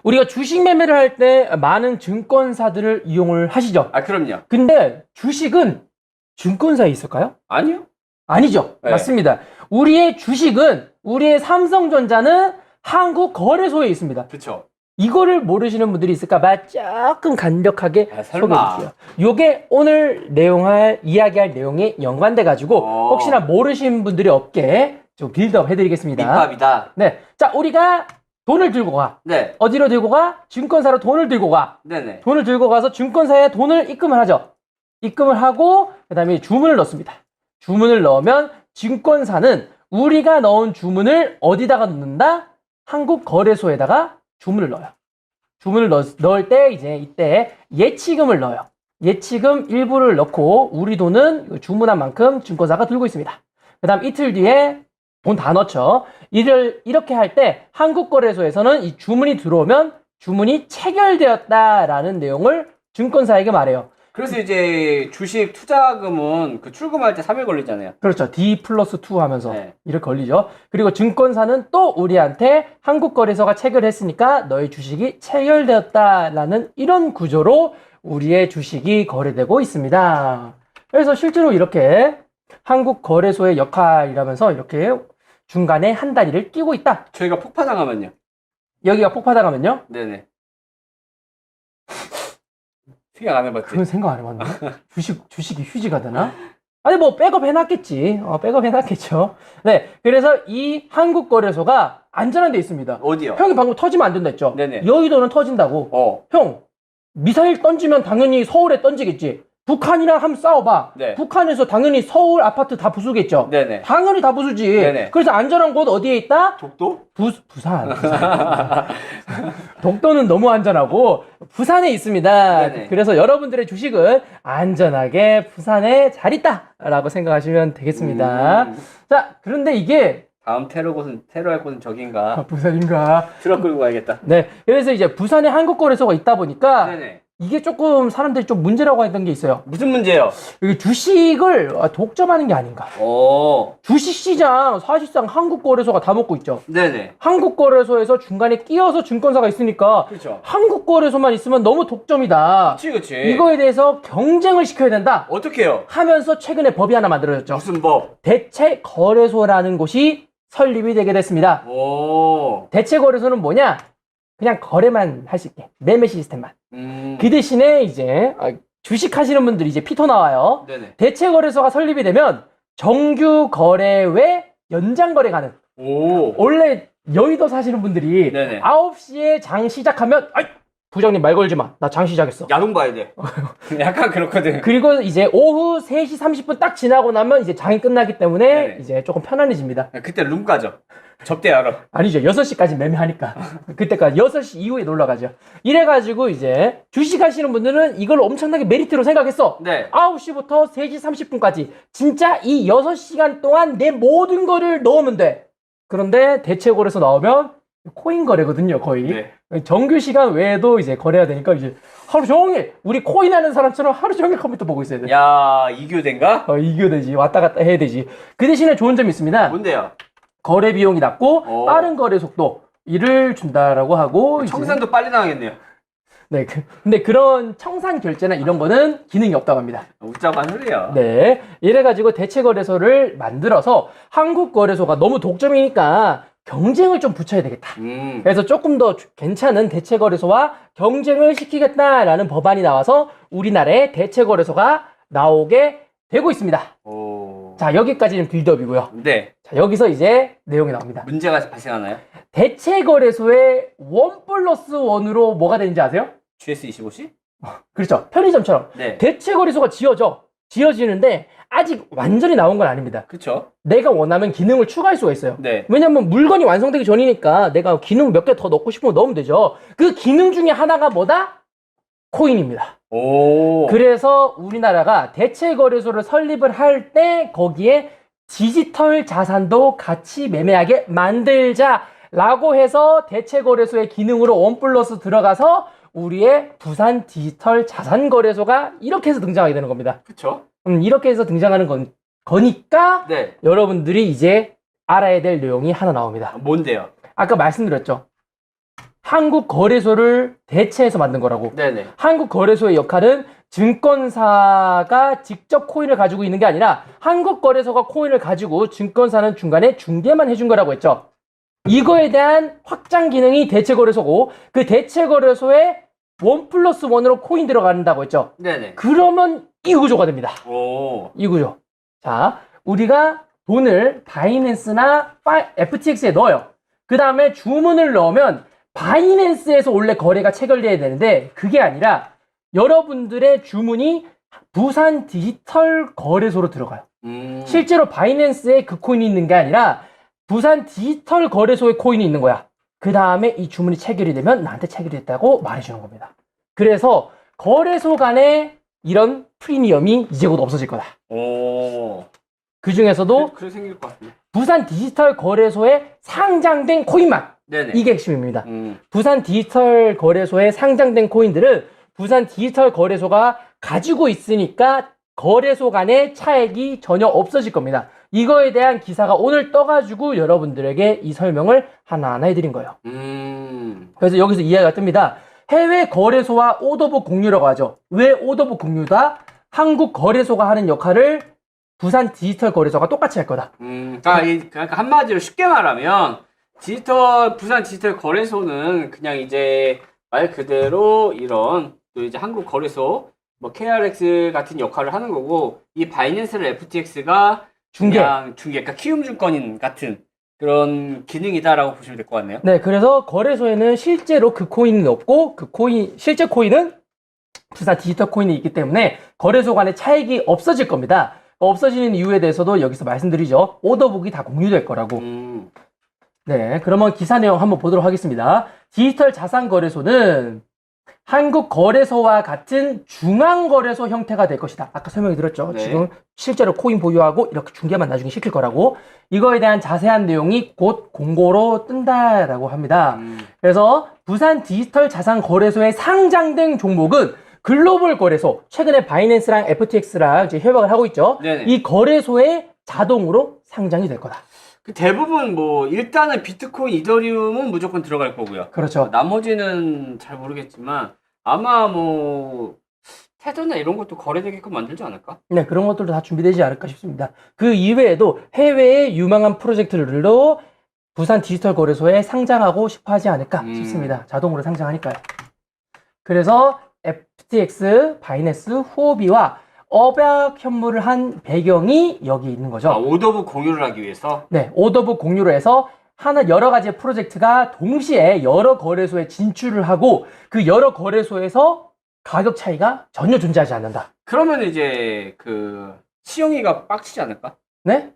우리가 주식 매매를 할 때 많은 증권사들을 이용을 하시죠. 아, 그럼요. 근데 주식은 증권사에 있을까요? 아니요. 아니죠. 네. 맞습니다. 우리의 주식은, 우리의 삼성전자는 한국거래소에 있습니다. 그쵸. 이거를 모르시는 분들이 있을까봐 조금 간략하게 아, 설마. 소개해드릴게요. 요게 오늘 이야기할 내용에 연관돼가지고 혹시나 모르시는 분들이 없게 좀 빌드업 해드리겠습니다. 밑밥이다. 네. 자, 우리가 돈을 들고 가. 네. 어디로 들고 가? 증권사로 돈을 들고 가. 네네. 돈을 들고 가서 증권사에 돈을 입금을 하죠. 입금을 하고 그 다음에 주문을 넣습니다. 주문을 넣으면 증권사는 우리가 넣은 주문을 어디다가 넣는다? 한국거래소에다가 주문을 넣어요. 주문을 넣을 때 이때 예치금을 넣어요. 예치금 일부를 넣고 우리 돈은 주문한 만큼 증권사가 들고 있습니다. 그 다음 이틀 뒤에 돈 다 넣죠. 이렇게 할 때 한국거래소에서는 이 주문이 들어오면 주문이 체결되었다라는 내용을 증권사에게 말해요. 그래서 이제 주식 투자금은 그 출금할 때 3일 걸리잖아요. 그렇죠. D+2 하면서 네. 이렇게 걸리죠. 그리고 증권사는 또 우리한테 한국거래소가 체결했으니까 너의 주식이 체결되었다라는 이런 구조로 우리의 주식이 거래되고 있습니다. 그래서 실제로 이렇게 한국거래소의 역할이라면서 이렇게 중간에 한 다리를 끼고 있다. 저희가 폭파당하면요. 여기가 폭파당하면요? 네네. 생각 안 해봤지? 그건 생각 안 해봤네. 주식이 휴지가 되나? 아니, 뭐, 백업 해놨겠지. 백업 해놨겠죠. 네. 그래서 이 한국거래소가 안전한 데 있습니다. 어디요? 형이 방금 터지면 안 된다 했죠? 네네. 여의도는 터진다고. 형, 미사일 던지면 당연히 서울에 던지겠지. 북한이랑 한번 싸워봐. 네. 북한에서 당연히 서울 아파트 다 부수겠죠? 네네. 당연히 다 부수지. 네네. 그래서 안전한 곳 어디에 있다? 독도? 부산. 독도는 너무 안전하고 부산에 있습니다. 네네. 그래서 여러분들의 주식은 안전하게 부산에 잘 있다라고 생각하시면 되겠습니다. 자, 그런데 이게 다음 테러할 곳은 저긴가? 부산인가? 트럭 끌고 가야겠다. 네, 그래서 이제 부산에 한국거래소가 있다 보니까 네네. 이게 조금 사람들이 좀 문제라고 했던 게 있어요. 무슨 문제요? 여기 주식을 독점하는 게 아닌가? 주식시장 사실상 한국거래소가 다 먹고 있죠. 네네. 한국거래소에서 중간에 끼어서 증권사가 있으니까 그렇죠. 한국거래소만 있으면 너무 독점이다. 그치. 이거에 대해서 경쟁을 시켜야 된다. 어떻게 해요? 하면서 최근에 법이 하나 만들어졌죠. 무슨 법? 대체거래소라는 곳이 설립이 되게 됐습니다. 대체거래소는 뭐냐? 그냥 거래만 할 수 있게. 매매 시스템만. 그 대신에 이제 주식 하시는 분들이 이제 피터 나와요. 네네. 대체거래소가 설립이 되면 정규 거래 외 연장 거래 가능. 원래 여의도 사시는 분들이 네네. 9시에 장 시작하면 부장님 말 걸지 마. 나 장 시작했어. 야동 봐야 돼. 약간 그렇거든. 그리고 이제 오후 3시 30분 딱 지나고 나면 이제 장이 끝나기 때문에 네네. 이제 조금 편안해집니다. 그때 룸 가죠. 접대하러. 아니죠. 6시까지 매매하니까. 그때까지 6시 이후에 놀러 가죠. 이래가지고 이제 주식 하시는 분들은 이걸 엄청나게 메리트로 생각했어. 네. 9시부터 3시 30분까지. 진짜 이 6시간 동안 내 모든 거를 넣으면 돼. 그런데 대체거래소 나오면 코인 거래거든요, 거의. 네. 정규 시간 외에도 이제 거래해야 되니까 이제 하루 종일 우리 코인 하는 사람처럼 하루 종일 컴퓨터 보고 있어야 돼. 야, 이교대인가? 이겨야 되지. 왔다 갔다 해야 되지. 그 대신에 좋은 점이 있습니다. 뭔데요? 거래 비용이 낮고 빠른 거래 속도 이를 준다라고 하고 청산도 빨리 나가겠네요. 네, 근데 그런 청산 결제나 이런 거는 기능이 없다고 합니다. 웃자고 한 소리야. 네, 이래가지고 대체거래소를 만들어서 한국거래소가 너무 독점이니까 경쟁을 좀 붙여야 되겠다. 그래서 조금 더 괜찮은 대체거래소와 경쟁을 시키겠다라는 법안이 나와서 우리나라에 대체거래소가 나오게 되고 있습니다. 자, 여기까지는 빌드업이고요. 네. 자, 여기서 이제 내용이 나옵니다. 문제가 발생하나요? 대체거래소의 1+1으로 뭐가 되는지 아세요? GS25C? 그렇죠. 편의점처럼. 네. 대체거래소가 지어지는데 아직 완전히 나온 건 아닙니다. 그쵸. 내가 원하면 기능을 추가할 수가 있어요. 네. 왜냐면 물건이 완성되기 전이니까 내가 기능 몇 개 더 넣고 싶으면 넣으면 되죠. 그 기능 중에 하나가 뭐다? 코인입니다. 그래서 우리나라가 대체거래소를 설립을 할 때 거기에 디지털 자산도 같이 매매하게 만들자라고 해서 대체거래소의 기능으로 1+ 들어가서 우리의 부산 디지털 자산거래소가 이렇게 해서 등장하게 되는 겁니다. 그쵸. 이렇게 해서 등장하는 거니까 네. 여러분들이 이제 알아야 될 내용이 하나 나옵니다. 뭔데요? 아까 말씀드렸죠. 한국거래소를 대체해서 만든 거라고. 네네. 한국거래소의 역할은 증권사가 직접 코인을 가지고 있는 게 아니라 한국거래소가 코인을 가지고 증권사는 중간에 중개만 해준 거라고 했죠. 이거에 대한 확장 기능이 대체거래소고 그 대체거래소에 1+1으로 코인 들어간다고 했죠. 네네. 그러면 이 구조가 됩니다. 오. 이 구조. 자, 우리가 돈을 바이낸스나 FTX에 넣어요. 그 다음에 주문을 넣으면 바이낸스에서 원래 거래가 체결돼야 되는데 그게 아니라 여러분들의 주문이 부산 디지털 거래소로 들어가요. 실제로 바이낸스에 그 코인이 있는 게 아니라 부산 디지털 거래소에 코인이 있는 거야. 그 다음에 이 주문이 체결이 되면 나한테 체결이 됐다고 말해주는 겁니다. 그래서 거래소 간에 이런 프리미엄이 이제 곧 없어질 거다. 오. 그 중에서도 그래 생길 것 같은데. 부산 디지털 거래소에 상장된 코인만 네네. 이게 핵심입니다. 음. 부산 디지털 거래소에 상장된 코인들은 부산 디지털 거래소가 가지고 있으니까 거래소 간의 차액이 전혀 없어질 겁니다. 이거에 대한 기사가 오늘 떠가지고 여러분들에게 이 설명을 하나하나 해드린 거예요. 그래서 여기서 이해가 뜹니다. 해외 거래소와 오더북 공유라고 하죠. 왜 오더북 공유다? 한국 거래소가 하는 역할을 부산 디지털 거래소가 똑같이 할 거다. 그러니까 한마디로 쉽게 말하면 부산 디지털 거래소는 그냥 이제 말 그대로 이런 또 이제 한국 거래소 뭐 KRX 같은 역할을 하는 거고 이 바이낸스랑 FTX가 그러니까 키움증권인 같은 그런 기능이다라고 보시면 될 것 같네요. 네, 그래서 거래소에는 실제로 그 코인은 없고 실제 코인은 부산 디지털 코인이 있기 때문에 거래소 간의 차익이 없어질 겁니다. 없어지는 이유에 대해서도 여기서 말씀드리죠. 오더북이 다 공유될 거라고. 네, 그러면 기사 내용 한번 보도록 하겠습니다. 디지털 자산 거래소는 한국 거래소와 같은 중앙거래소 형태가 될 것이다. 아까 설명이 들었죠. 네. 지금 실제로 코인 보유하고 이렇게 중개만 나중에 시킬 거라고. 이거에 대한 자세한 내용이 곧 공고로 뜬다라고 합니다. 그래서 부산 디지털 자산 거래소에 상장된 종목은 글로벌 거래소, 최근에 바이낸스랑 FTX랑 이제 협약을 하고 있죠. 네네. 이 거래소에 자동으로 상장이 될 거다. 그 대부분 뭐 일단은 비트코인, 이더리움은 무조건 들어갈 거고요. 그렇죠. 나머지는 잘 모르겠지만 아마 뭐 테더나 이런 것도 거래되게끔 만들지 않을까? 네, 그런 것들도 다 준비되지 않을까 싶습니다. 그 이외에도 해외의 유망한 프로젝트들도 부산 디지털 거래소에 상장하고 싶어 하지 않을까 싶습니다. 자동으로 상장하니까요. 그래서 FTX, 바이낸스, 후오비와 업약 현물을 한 배경이 여기 있는 거죠. 오더북 공유를 하기 위해서? 네, 오더북 공유로 해서 여러 가지의 프로젝트가 동시에 여러 거래소에 진출을 하고 그 여러 거래소에서 가격 차이가 전혀 존재하지 않는다. 그러면 이제 시영이가 빡치지 않을까? 네?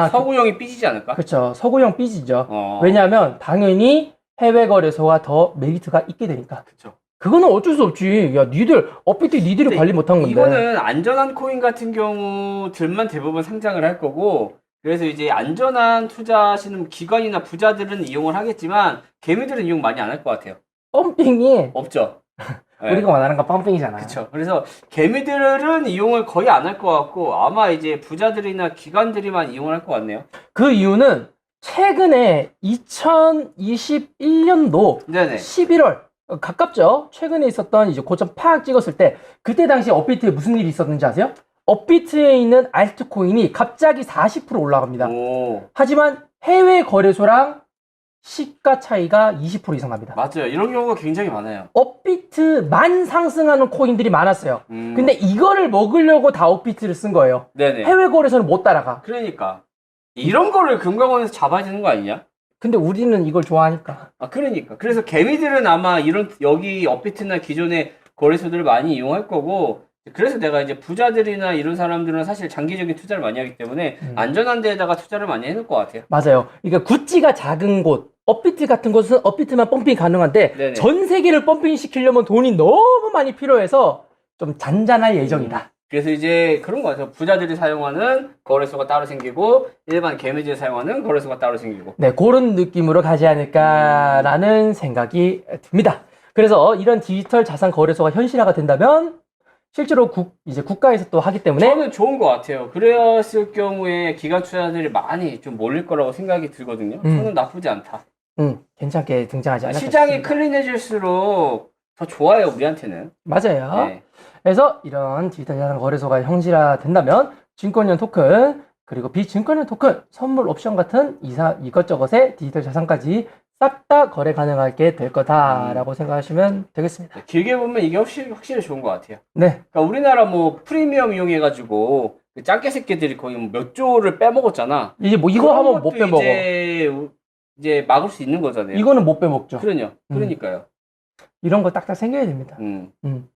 서구형이 삐지지 않을까? 그렇죠. 서구형 삐지죠. 어. 왜냐하면 당연히 해외 거래소가 더 메리트가 있게 되니까. 그쵸. 그거는 어쩔 수 없지. 야, 니들이 관리 못한 건데. 이거는 안전한 코인 같은 경우들만 대부분 상장을 할 거고, 그래서 이제 안전한 투자하시는 기관이나 부자들은 이용을 하겠지만, 개미들은 이용 많이 안 할 것 같아요. 펌핑이 없죠. 네. 우리가 원하는 건 펌핑이잖아. 그쵸. 그래서 개미들은 이용을 거의 안 할 것 같고, 아마 이제 부자들이나 기관들이만 이용을 할 것 같네요. 그 이유는 최근에 2021년도 네네. 11월 가깝죠. 최근에 있었던 이제 고점 팍 찍었을 때 그때 당시 업비트에 무슨 일이 있었는지 아세요? 업비트에 있는 알트코인이 갑자기 40% 올라갑니다. 오. 하지만 해외 거래소랑 시가 차이가 20% 이상 납니다. 맞아요. 이런 경우가 굉장히 많아요. 업비트만 상승하는 코인들이 많았어요. 근데 이거를 먹으려고 다 업비트를 쓴 거예요. 네네. 해외 거래소는 못 따라가. 그러니까 이런 거를 금감원에서 잡아야 되는 거 아니냐? 근데 우리는 이걸 좋아하니까. 그러니까. 그래서 개미들은 아마 여기 업비트나 기존의 거래소들을 많이 이용할 거고, 그래서 내가 이제 부자들이나 이런 사람들은 사실 장기적인 투자를 많이 하기 때문에 안전한 데에다가 투자를 많이 해놓을 것 같아요. 맞아요. 그러니까 구찌가 작은 곳, 업비트 같은 곳은 업비트만 펌핑 가능한데 네네. 전 세계를 펌핑 시키려면 돈이 너무 많이 필요해서 좀 잔잔할 예정이다. 그래서 이제 그런 거 같아요. 부자들이 사용하는 거래소가 따로 생기고 일반 개미들이 사용하는 거래소가 따로 생기고. 네, 그런 느낌으로 가지 않을까라는 생각이 듭니다. 그래서 이런 디지털 자산 거래소가 현실화가 된다면 실제로 이제 국가에서 또 하기 때문에 저는 좋은 것 같아요. 그랬을 경우에 기관 투자자들이 많이 좀 몰릴 거라고 생각이 들거든요. 저는 나쁘지 않다. 괜찮게 등장하지 않았습니다. 시장이 클린해질수록 더 좋아요, 우리한테는. 맞아요. 네. 그래서 이런 디지털 자산 거래소가 형질화된다면 증권형 토큰 그리고 비증권형 토큰, 선물 옵션 같은 이것저것의 디지털 자산까지 싹 다 거래 가능하게 될 거다라고 생각하시면 되겠습니다. 길게 보면 이게 확실히 좋은 것 같아요. 네, 그러니까 우리나라 뭐 프리미엄 이용해가지고 그 짱깨 새끼들이 거의 몇 조를 빼먹었잖아. 이제 뭐 이거 그런 하면 못 것도 빼먹어. 이제 막을 수 있는 거잖아요. 이거는 못 빼먹죠. 그러니까요. 이런 거 딱딱 생겨야 됩니다. 음.